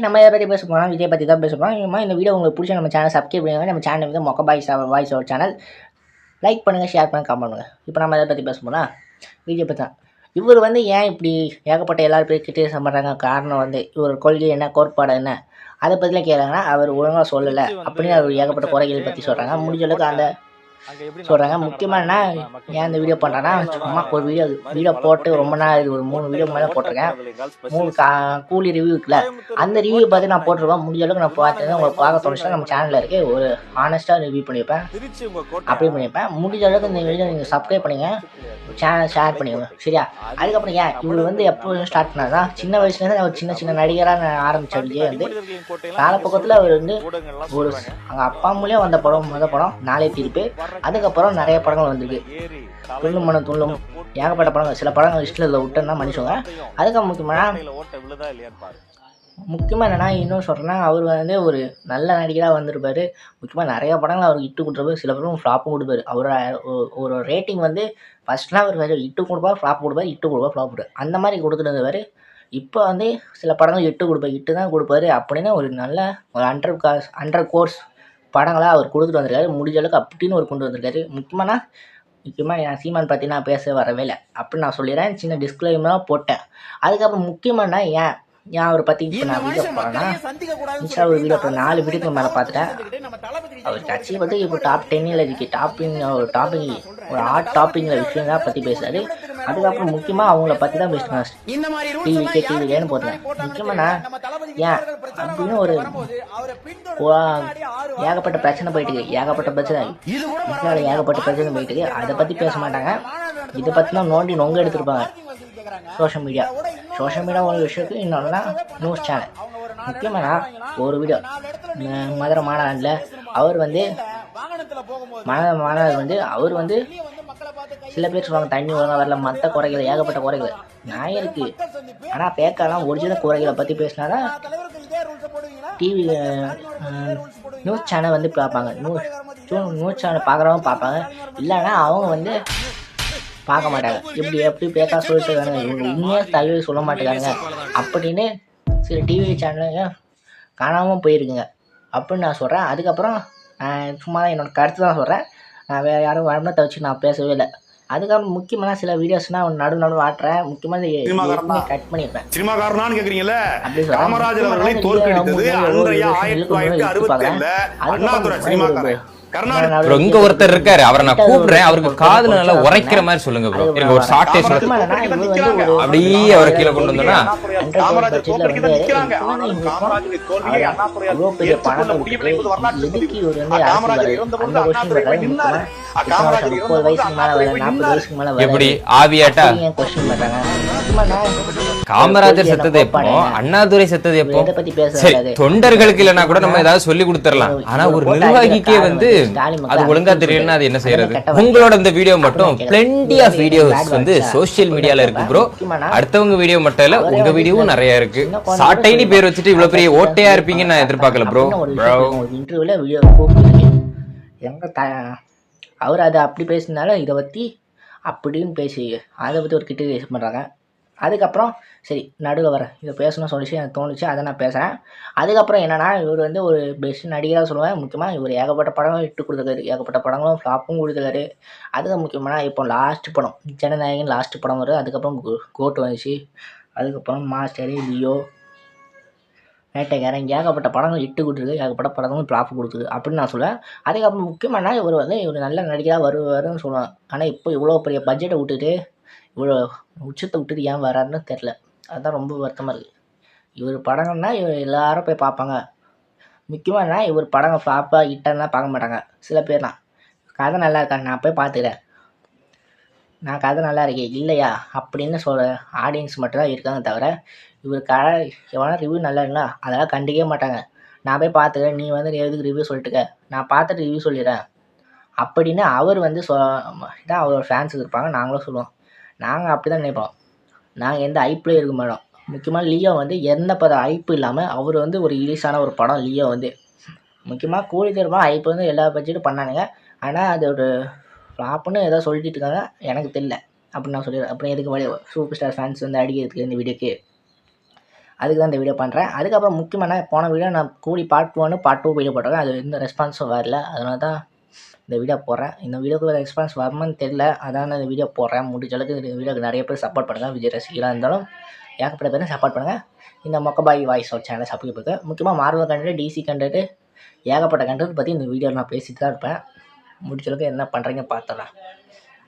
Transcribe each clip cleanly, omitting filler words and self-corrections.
நம்ம எதை பற்றி பேச போகிறோம், விஜய் பற்றி தான் பேச போகிறோம். இந்த வீடியோ உங்களுக்கு பிடிச்ச நம்ம சேனல் சப்ஸ்கிரைப் பண்ணுங்க. நம்ம சேனல் வந்து மொக்க வாய்ஸ் ஓவர் சேனல். லைக் பண்ணுங்கள், ஷேர் பண்ணுங்கள், கமெண்ட் பண்ணுங்கள். இப்போ நம்ம எதை பற்றி பேச போனால் விஜய் பற்றி தான். இவர் வந்து ஏன் இப்படி ஏகப்பட்ட எல்லாரும் பேர் கிரிட்டிசைஸ் பண்ணுறாங்க, காரணம் வந்து இவர் கொள்கை என்ன, கோட்பாடு என்ன, அதை பற்றிலாம் கேட்குறாங்கன்னா அவர் ஒழுங்காக சொல்லலை அப்படின்னு அவர் ஏகப்பட்ட குறைகளை பற்றி சொல்கிறாங்க. முடிஞ்ச அளவுக்கு அந்த சொல்கிறாங்க. முக்கியமானா ஏன் இந்த வீடியோ பண்ணுறேன்னா, சும்மா ஒரு வீடியோ போட்டு ரொம்ப நாள் இது ஒரு 3 வீடியோ மேலே போட்டிருக்கேன். 3 கூலி ரிவ்யூ இருக்குல்ல, அந்த ரிவ்யூ பார்த்து நான் போட்டிருக்கேன். முடிஞ்ச அளவுக்கு நான் பார்த்தேன், உங்களுக்கு பார்க்க தோணுச்சுன்னா நம்ம சேனலில் இருக்கு, ஒரு ஹானஸ்ட்டாக ரிவ்யூ பண்ணியிருப்பேன், அப்படி பண்ணியிருப்பேன். முடிஞ்ச அளவுக்கு இந்த வீடியோ நீங்கள் சப்ஸ்கிரைப் பண்ணிங்க, சேனல் ஷேர் பண்ணிக்கோங்க, சரியா? அதுக்கப்புறம் ஏன் இவர் வந்து எப்போ ஸ்டார்ட் பண்ணாருன்னா, சின்ன வயசுலேருந்து அவர் சின்ன நடிகராக ஆரம்பித்த விஜய் வந்து காலப்பக்கத்தில் அவர் வந்து ஒரு அவங்க அப்பா மூலியம் வந்த படம், படம் நாளே தீர்ப்பு. அதுக்கப்புறம் நிறைய படங்கள் வந்திருக்கு, துள்ளும் ஏகப்பட்ட படங்கள். சில படங்கள் லிஸ்ட்டில் விட்டுன்னா மன்னிச்சுங்க. அதுக்கப்புறம் முக்கியமாக என்னென்னா இன்னும் சொல்கிறேன்னா, அவர் வந்து ஒரு நல்ல நடிகராக வந்திருப்பார். முக்கியமாக நிறைய படங்கள் அவருக்கு இட்டு கொடுத்துருப்பாரு, சில படம் ஃப்ளாப்பும் கொடுப்பாரு. அவரோட ஒரு ரேட்டிங் வந்து ஃபஸ்ட்லாம் அவர் இட்டு கொடுப்பார், ஃப்ளாப் கொடுப்பார், இட்டு கொடுப்பார், ஃப்ளாப் கொடுப்பார், அந்த மாதிரி கொடுத்துட்டு இருந்தவர். இப்போ வந்து சில படங்கள் இட்டு தான் கொடுப்பாரு அப்படின்னு ஒரு நல்ல ஒரு 100 கோர்ஸ் படங்களாக அவர் கொடுத்துட்டு வந்திருக்காரு. முடிஞ்ச அளவுக்கு அப்படின்னு ஒரு கொண்டு வந்திருக்காரு. முக்கியமாக என் சீமான் பற்றி நான் பேச வரவே இல்லை அப்படின்னு நான் சொல்லிடுறேன். சின்ன டிஸ்க்ளைமராக போட்டேன். அதுக்கப்புறம் முக்கியமானா ஏன் அவரை பற்றி இப்போ நான் வீடியோ போகிறேன்னா, இன்ஸ்டா ஒரு வீடியோ இப்போ 4 வீடியோக்கு மேலே பார்த்துட்டேன். அவர் கட்சியை பற்றி இப்போ டாப் 10 இருக்கு, ஒரு ஹாட் டாப்பிங்கில் விஷயம் தான் பற்றி பேசுகிறாரு. அதுக்கப்புறம் முக்கியமாக அவங்கள பற்றி தான் பேசுகிறேன். டிவிலேன்னு போட்டேன். முக்கியமாக ஏன் அப்படின்னு ஒரு ஏகப்பட்ட பிரச்சனை போயிட்டு இருக்கு, ஏகப்பட்ட பிரச்சனை போயிட்டு இருக்கு. அதை பற்றி பேச மாட்டாங்க. இதை பற்றி தான் நொங்க எடுத்துருப்பாங்க. சோஷியல் மீடியா ஒரு விஷயத்துக்கு இன்னொன்னா நியூஸ் சேனல். முக்கியமான ஒரு வீடியோ மதுரை மாநாட்டில் அவர் வந்து அவர் வந்து சில பேர் சொல்லுவாங்க தண்ணி ஒழுங்காக வரல, மற்ற குறைகள், ஏகப்பட்ட குறைகள் நியாயம் இருக்குது. ஆனால் பேக்காலாம் ஒரிஜினல் குறைகளை பற்றி பேசினாதான் டிவி நியூஸ் சேனல் வந்து பார்ப்பாங்க. நியூஸ் சேனல் பார்க்குறவங்க பார்ப்பாங்க, இல்லைன்னா அவங்க வந்து பார்க்க மாட்டாங்க. எப்படி பேக்கா சொல்லிட்டு இவங்க உண்மையாக தகவல் சொல்ல மாட்டேங்காங்க அப்படின்னு சில டிவி சேனலுங்க காணாமல் போயிருக்குங்க அப்படின்னு நான் சொல்கிறேன். அதுக்கப்புறம் சும்மா தான் என்னோடய கருத்து தான் சொல்கிறேன். நான் வேறு யாரும் வளர்ந்ததை வச்சு நான் பேசவே இல்லை. அதுக்கப்புறம் முக்கியமான சில வீடியோஸ்னால் நடு ஆட்டுறேன். முக்கியமாக கட் பண்ணியிருப்பேன். சினிமாக்காரனான்னு கேட்குறீங்களே, ப்ரோ இங்க ஒருத்தர் இருக்காரு, அவரை நான் கூப்பிடுறேன். அவருக்கு காதுல நல்லா உரைக்கிற மாதிரி சொல்லுங்க ப்ரோ. எனக்கு ஒரு ஷார்ட்டே அப்படியே அவரை கீழே கொண்டு வந்தோம்னா எப்படி ஆவியாட்டா? காமராஜர் செத்தது எப்போ, அண்ணாதுரை செத்தது எப்போ? சரி, தொண்டர்களுக்கு இல்லைன்னா கூட நம்ம ஏதாவது சொல்லி கொடுத்துடலாம். ஆனா ஒரு நிர்வாகிக்கே வந்து அது ஒழுங்கா தெரியலன்னா அது என்ன செய்யறது? உங்களோட இந்த வீடியோ மட்டும் plenty ஆஃப் வீடியோஸ் வந்து சோசியல் மீடியால இருக்கு ப்ரோ. அடுத்தவங்க வீடியோ மட்டும் இல்ல, உங்க வீடியோவும் நிறைய இருக்கு. சாட்டைனி பேர் வச்சுட்டு இவ்வளவு பெரிய ஓட்டையா இருப்பீங்கன்னு நான் எதிர்பார்க்கல ப்ரோ. இன்டர்வியூல வீடியோ அவர் அதை அப்படி பேசினால இதை பற்றி அப்படின்னு பேசி அதை பற்றி ஒரு கிரிட்டிசைஸ் பண்ணுறாங்க. அதுக்கப்புறம் சரி நடுவில் வரேன், இதை பேசணும்னு சொல்லிச்சு எனக்கு தோணுச்சு, அதை நான் பேசுகிறேன். அதுக்கப்புறம் என்னென்னா, இவர் வந்து ஒரு பெஸ்ட் நடிகராக சொல்லுவேன். முக்கியமாக இவர் ஏகப்பட்ட படங்களும் இட்டு கொடுத்துருக்காரு, ஏகப்பட்ட படங்களும் ஃப்ளாப்பும் கொடுத்துருக்காரு. அதுக்கு முக்கியமான இப்போ லாஸ்ட் படம் ஜனநாயகன் லாஸ்ட் படம் வருது. அதுக்கப்புறம் கோட் வந்துச்சு. அதுக்கப்புறம் மாஸ்டர், லியோ, வேட்டைக்காரன், ஏகப்பட்ட படங்கள் இட்டு கொடுத்துருக்கு, ஏகப்பட்ட படங்களும் ஃப்ளாப் கொடுத்துருக்கு அப்படின்னு நான் சொல்லுவேன். அதுக்கப்புறம் முக்கியமான இவர் வந்து இவர் நல்ல நடிகராக வருவாருன்னு சொல்லுவேன். ஆனால் இப்போ இவ்வளோ பெரிய பட்ஜெட்டை விட்டுட்டு இவ்வளோ உச்சத்தை விட்டுட்டு ஏன் வராருன்னு தெரில. அதுதான் ரொம்ப வருத்தமாக இருக்குது. இவர் படங்கள்னா இவர் எல்லாரும் போய் பார்ப்பாங்க. முக்கியமானா இவர் படங்கள் ஃப்ளாப்பா ஹிட்டானா பார்க்க மாட்டாங்க. சில பேர்லாம் கதை நல்லா இருக்காங்க, நான் போய் பார்த்துக்கிறேன், நான் கதை நல்லா இருக்கேன் இல்லையா அப்படின்னு சொல்கிற ஆடியன்ஸ் மட்டும்தான் இருக்காங்க தவிர, இவர் எவனா ரிவ்யூ நல்லா இருக்குங்களா அதெல்லாம் கண்டிக்கவே மாட்டாங்க. நான் போய் பார்த்துக்கிறேன், நீ வந்து எதுக்கு ரிவ்யூ சொல்லிட்டுக்க, நான் பார்த்துட்டு ரிவ்யூ சொல்லிடுறேன் அப்படின்னு அவர் வந்து இதான் அவரோட ஃபேன்ஸுக்கு இருப்பாங்க. நாங்களும் சொல்லுவோம், நாங்கள் அப்படி தான் நினைப்போம். நாங்கள் எந்த ஐப்பில் இருக்க மாட்டோம். முக்கியமாக லியோ வந்து எந்த ஐப்பு இல்லாமல் அவர் வந்து ஒரு ரிலீஸான ஒரு படம் லியோ வந்து. முக்கியமாக கூலி தருமா ஐப்பு வந்து எல்லா பட்ஜெட்டும் பண்ணானுங்க. ஆனால் அதோட ஃப்ளாப்புன்னு ஏதோ சொல்லிட்டு இருக்காங்க, எனக்கு தெரியல அப்படின்னு நான் சொல்லிடுறேன். அப்புறம் எதுக்கு சூப்பர் ஸ்டார் ஃபேன்ஸ் வந்து அடிக்கிறதுக்கு இந்த வீடியோக்கு. அதுக்கு தான் இந்த வீடியோ பண்ணுறேன். அதுக்கப்புறம் முக்கியமான போன வீடியோ நான் கூலி பார்ட் 1 பார்ட் 2 வீடியோ போட்டிருக்கேன். அது எந்த ரெஸ்பான்ஸும் வரல. அதனால தான் இந்த வீடியோ போடுறேன். இந்த வீடியோக்கு ரெஸ்பான்ஸ் வருமான்னு தெரியல. அதான் நான் இந்த வீடியோ போடுறேன். முடிஞ்ச அளவுக்கு இந்த வீடியோக்கு நிறைய பேர் சப்போர்ட் பண்ணுங்கள். விஜய் ரசிகராக இருந்தாலும் ஏகப்பட்ட பேர் சப்போர்ட் பண்ணுங்கள். இந்த மொக்கபாய் வாய்ஸ் ஒரு சேனலை சப்போர்ட் பண்ணுங்க. முக்கியமாக மார்வல் கண்டென்ட், டிசி கண்டென்ட், ஏகப்பட்ட கண்டென்ட் பற்றி இந்த வீடியோவில் நான் பேசிட்டு தான் இருப்பேன். முடிஞ்ச அளவுக்கு என்ன பண்ணுறீங்க பார்த்துடலாம்.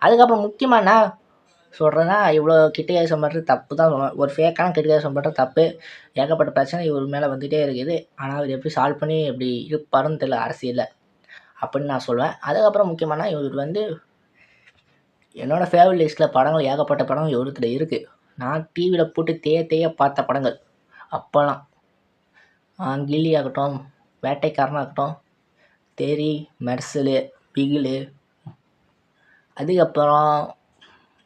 அதுக்கப்புறம் முக்கியமாக நான் சொல்கிறேன்னா, இவ்வளோ கிரிட்டிசைசம் பண்ணுறது தப்பு தான் சொல்லுவேன். ஒரு ஃபேக்கான கிரிட்டிசைசம் பண்ணுறது தப்பு. ஏகப்பட்ட பிரச்சனை இவர் மேலே வந்துகிட்டே இருக்குது. ஆனால் அவர் எப்படி சால்வ் பண்ணி எப்படி இருப்பாருன்னு தெரியல அரசியலில் அப்படின்னு நான் சொல்லுவேன். அதுக்கப்புறம் முக்கியமான இவர் வந்து என்னோடய ஃபேவரட் லிஸ்ட்டில் படங்கள் ஏகப்பட்ட படங்கள் இவருக்கிட்ட இருக்குது. நான் டிவியில் போட்டு தேய பார்த்த படங்கள் அப்போலாம் கில்லி ஆகட்டும், வேட்டைக்காரனாகட்டும், தெரி, மெர்சலு, பிகிலு, அதுக்கப்புறம்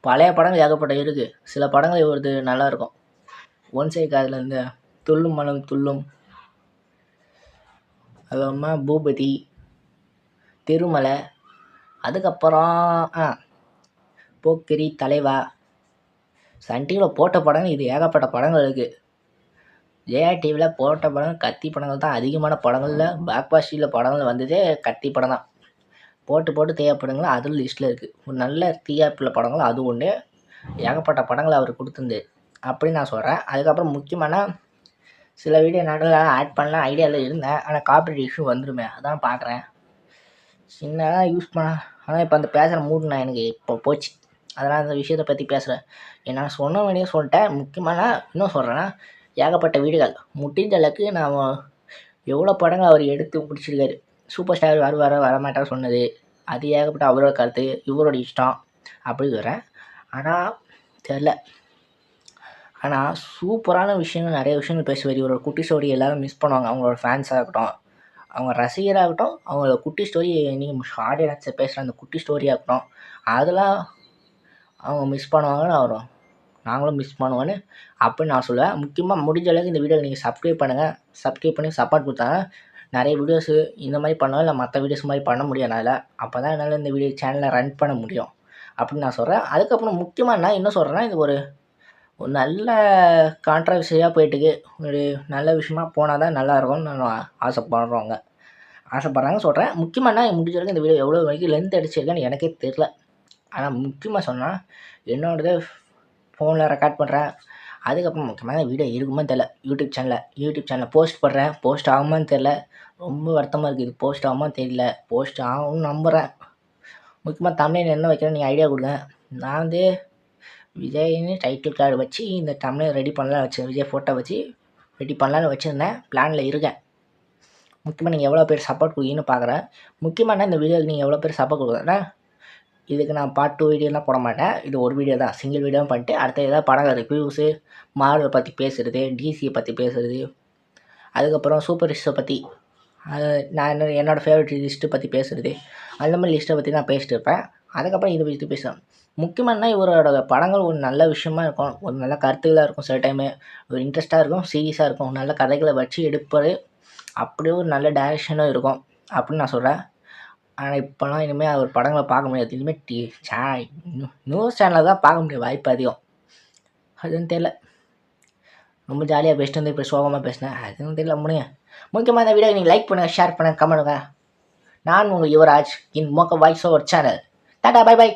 பழைய படங்கள் ஏகப்பட்ட இருக்குது. சில படங்கள் இவரது நல்லாயிருக்கும். ஒன் சைடு அதுலேருந்து துள்ளும் மனம் துள்ளும், அதுக்கப்புறமா பூபதி, திருமலை, அதுக்கப்புறம் போக்கிரி, தலைவா, சன் டிவியில் போட்ட படங்கள் இது ஏகப்பட்ட படங்கள் இருக்குது. ஜெயா டிவியில் போட்ட படங்கள் கத்தி படங்கள் தான் அதிகமான படங்களில். பாக்பாஸ்டியில் படங்கள் வந்ததே கத்தி படம் தான். போட்டு தேவைப்படுங்கள் அதில் லிஸ்ட்டில் இருக்குது. ஒரு நல்ல தியேட்டரில் படங்கள் அது ஒன்று. ஏகப்பட்ட படங்கள் அவர் கொடுத்துருந்து அப்படின்னு நான் சொல்கிறேன். அதுக்கப்புறம் முக்கியமான சில வீடியோ நடுவில் ஆட் பண்ணலாம் ஐடியாவில் இருந்தேன். ஆனால் காப்பிரைட் இஷ்யூ வந்துடுமே அதான் பார்க்குறேன். சின்னதாக யூஸ் பண்ண. ஆனால் இப்போ அந்த பேசுகிற மூடு நான் எனக்கு இப்போ போச்சு. அதனால் அந்த விஷயத்தை பற்றி பேசுகிறேன். என்னால் சொன்ன வேண்டிய சொல்லிட்டேன். முக்கியமான இன்னும் சொல்கிறேன்னா, ஏகப்பட்ட வீடுகள் முடிஞ்ச அளவுக்கு நான் எவ்வளோ படங்கள் அவர் எடுத்து பிடிச்சிருக்காரு. சூப்பர் ஸ்டார் வரமாட்டார் சொன்னது அது ஏகப்பட்ட அவரோட கருத்து, இவரோட இஷ்டம் அப்படி சொல்கிறேன். ஆனால் தெரில. ஆனால் சூப்பரான விஷயங்கள் நிறைய விஷயங்கள் பேசுவார். இவரோட குட்டி ஸ்டோரி எல்லோரும் மிஸ் பண்ணுவாங்க. அவங்களோட ஃபேன்ஸாக இருக்கட்டும், அவங்க ரசிகராகட்டும், அவங்களோட குட்டி ஸ்டோரி நீங்கள் ஆடியன்ஸை பேசுகிற அந்த குட்டி ஸ்டோரியாக இருக்கட்டும், அதெல்லாம் அவங்க மிஸ் பண்ணுவாங்கன்னு நாங்களும் மிஸ் பண்ணுவோன்னு அப்படின்னு நான் சொல்லுவேன். முக்கியமாக முடிஞ்ச அளவுக்கு இந்த வீடியோவை நீங்கள் சப்ஸ்கிரைப் பண்ணுங்கள். சப்ஸ்கிரைப் பண்ணி சப்போர்ட் கொடுத்தாங்க நிறைய வீடியோஸு இந்த மாதிரி பண்ணாலும் இல்லை மற்ற வீடியோஸ் மாதிரி பண்ண முடியும் என்னால். அப்போ தான் என்னால் இந்த வீடியோ சேனலை ரன் பண்ண முடியும் அப்படின்னு நான் சொல்கிறேன். அதுக்கப்புறம் முக்கியமாக நான் என்ன சொல்கிறேன்னா, இது ஒரு நல்ல கான்ட்ரவர்சியாக போயிட்டுருக்கு. ஒரு நல்ல விஷயமா போனால் தான் நல்லாயிருக்கும்னு நான் ஆசைப்பட்றாங்க சொல்கிறேன். முக்கியமாக முடிஞ்ச வரைக்கும் இந்த வீடியோ எவ்வளோ வரைக்கும் லென்த் அடிச்சிருக்கேன்னு எனக்கே தெரில. ஆனால் முக்கியமாக சொன்னால் என்னோடது ஃபோனில் ரெக்கார்ட் பண்ணுறேன். அதுக்கப்புறம் முக்கியமாக வீடியோ இருக்குமா தெரில. யூடியூப் சேனலில் போஸ்ட் பண்ணுறேன். போஸ்ட் ஆகுமான்னு தெரில. ரொம்ப வருத்தமாக இருக்குது. இது போஸ்ட் ஆகுமா தெரியல. போஸ்ட் ஆகும்னு நம்புகிறேன். முக்கியமாக தமிழில் என்ன வைக்கிறேன் நீங்கள் ஐடியா கொடுங்க. நான் வந்து விஜய்னு டைட்டில் கார்டு வச்சு இந்த தமிழை ரெடி பண்ணலாம் விஜய் ஃபோட்டோ வச்சு ரெடி பண்ணலான்னு வச்சுருந்தேன். பிளானில் இருக்கேன். முக்கியமாக நீங்கள் எவ்வளோ பேர் சப்போர்ட் கொடுக்கீங்கன்னு பார்க்குறேன். முக்கியமாக இந்த வீடியோக்கு நீங்கள் எவ்வளோ பேர் சப்போர்ட் கொடுக்குறேன்னா, இதுக்கு நான் பார்ட் 2 வீடியோலாம் போட மாட்டேன். இது ஒரு வீடியோ தான், சிங்கிள் வீடியோ பண்ணிட்டு அடுத்த ஏதாவது படம் ரிவ்யூஸு, மார்வலை பற்றி பேசுகிறது, டிசியை பற்றி பேசுகிறது, அதுக்கப்புறம் சூப்பர் லிஸ்ட்டை பற்றி நான் என்னோடய ஃபேவரட் லிஸ்ட்டு பற்றி பேசுகிறது, அந்த மாதிரி லிஸ்ட்டை பற்றி நான் பேசிட்டு இருப்பேன். அதுக்கப்புறம் இதை பற்றி பேசுவேன். முக்கியமானா இவரோட படங்கள் ஒரு நல்ல விஷயமா இருக்கும். ஒரு நல்ல கருத்துக்களாக இருக்கும். சில டைமு ஒரு இன்ட்ரெஸ்ட்டாக இருக்கும், சீரியஸாக இருக்கும். நல்ல கதைகளை வச்சு எடுப்பார். அப்படியே ஒரு நல்ல டைரக்ஷனும் இருக்கும் அப்படின்னு நான் சொல்கிறேன். ஆனால் இப்போலாம் இனிமேல் அவர் படங்களை பார்க்க முடியாது. இனிமேல் நியூஸ் சேனலில் தான் பார்க்க முடியும் வாய்ப்பு அதிகம். அதுன்னு தெரியல. ரொம்ப ஜாலியாக பேசிட்டு வந்து இப்போ சோகமாக பேசினேன். அதுவும் தெரியல முடியும். முக்கியமாக இந்த வீடியோ நீங்கள் லைக் பண்ணுங்கள், ஷேர் பண்ணுங்கள், கமெண்ட் பண்ணுங்கள். நான் உங்கள் யுவராஜ் இன் மோக்க voice over channel. Tata, bye by.